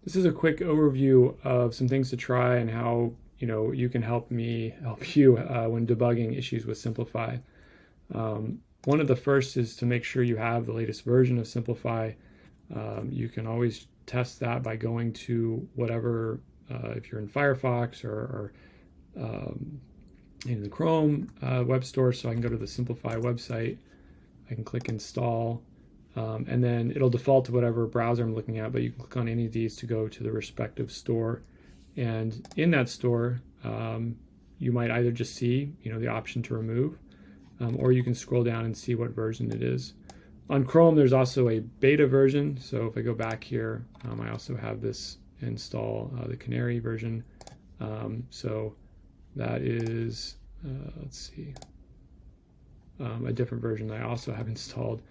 This is a quick overview of some things to try and how you can help you when debugging issues with Simplify. One of the first is to make sure you have the latest version of Simplify. You can always test that by going to whatever, if you're in Firefox or in the Chrome web store. So I can go to the Simplify website. I can click install. And then it'll default to whatever browser I'm looking at, but you can click on any of these to go to the respective store. And in that store, you might either just see, the option to remove, or you can scroll down and see what version it is. On Chrome, there's also a beta version. So if I go back here, I also have this install, the Canary version. So that is, let's see, a different version that I also have installed.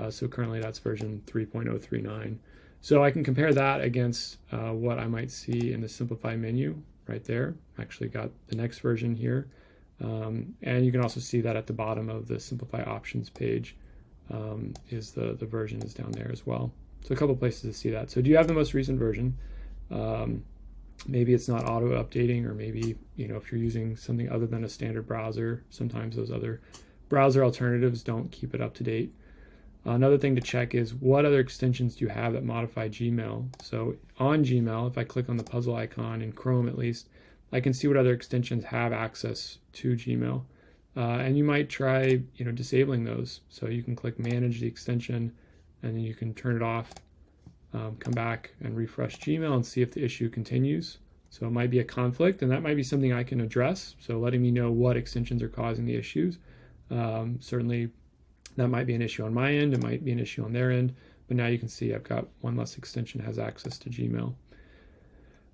So currently that's version 3.039. So I can compare that against what I might see in the Simplify menu right there. I actually got the next version here. And you can also see that at the bottom of the Simplify options page is the version is down there as well. So a couple places to see that. So do you have the most recent version? Maybe it's not auto updating, or maybe, if you're using something other than a standard browser, sometimes those other browser alternatives don't keep it up to date. Another thing to check is what other extensions do you have that modify Gmail. So on Gmail, if I click on the puzzle icon in Chrome at least, I can see what other extensions have access to Gmail. And you might try disabling those. So you can click manage the extension, and then you can turn it off, come back and refresh Gmail and see if the issue continues. So it might be a conflict, and that might be something I can address. So letting me know what extensions are causing the issues. Certainly that might be an issue on my end, it might be an issue on their end, but now you can see I've got one less extension has access to Gmail.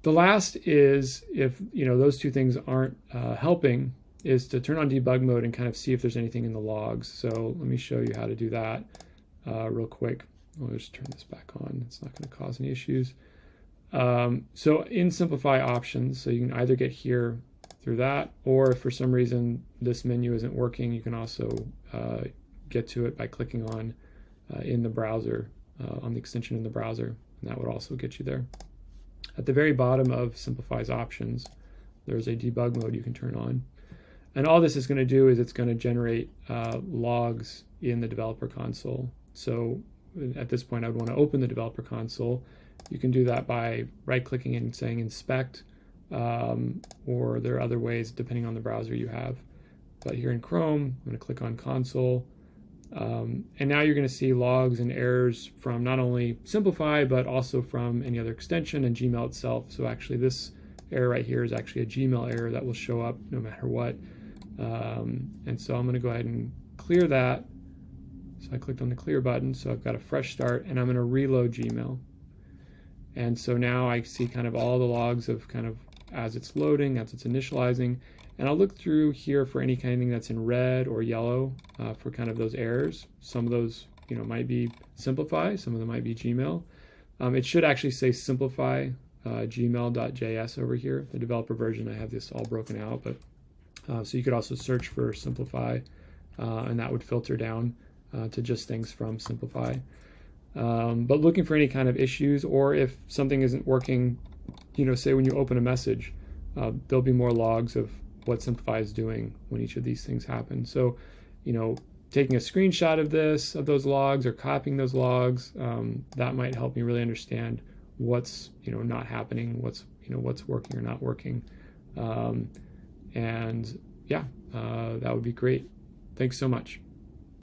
The last is, if those two things aren't helping, is to turn on debug mode and kind of see if there's anything in the logs. So let me show you how to do that real quick. I'll just turn this back on. It's not going to cause any issues. So in Simplify options, so you can either get here through that, or if for some reason this menu isn't working, you can also get to it by clicking on in the browser, on the extension in the browser, and that would also get you there. At the very bottom of Simplify's options, there's a debug mode you can turn on. And all this is going to do is it's going to generate logs in the developer console. So at this point, I would want to open the developer console. You can do that by right-clicking and saying inspect, or there are other ways depending on the browser you have. But here in Chrome, I'm going to click on console. And now you're going to see logs and errors from not only Simplify, but also from any other extension and Gmail itself. So actually this error right here is actually a Gmail error that will show up no matter what. And so I'm going to go ahead and clear that. So I clicked on the clear button, so I've got a fresh start, and I'm going to reload Gmail. And so now I see kind of all the logs of kind of as it's loading, as it's initializing. And I'll look through here for any kind of thing that's in red or yellow for kind of those errors. Some of those, might be Simplify. Some of them might be Gmail. It should actually say Simplify gmail.js over here. The developer version, I have this all broken out. But so you could also search for Simplify, and that would filter down to just things from Simplify. But looking for any kind of issues, or if something isn't working, say when you open a message, there'll be more logs of what Simplify is doing when each of these things happen. So, taking a screenshot of those logs, or copying those logs, that might help me really understand what's, not happening, what's working or not working. And yeah, that would be great. Thanks so much.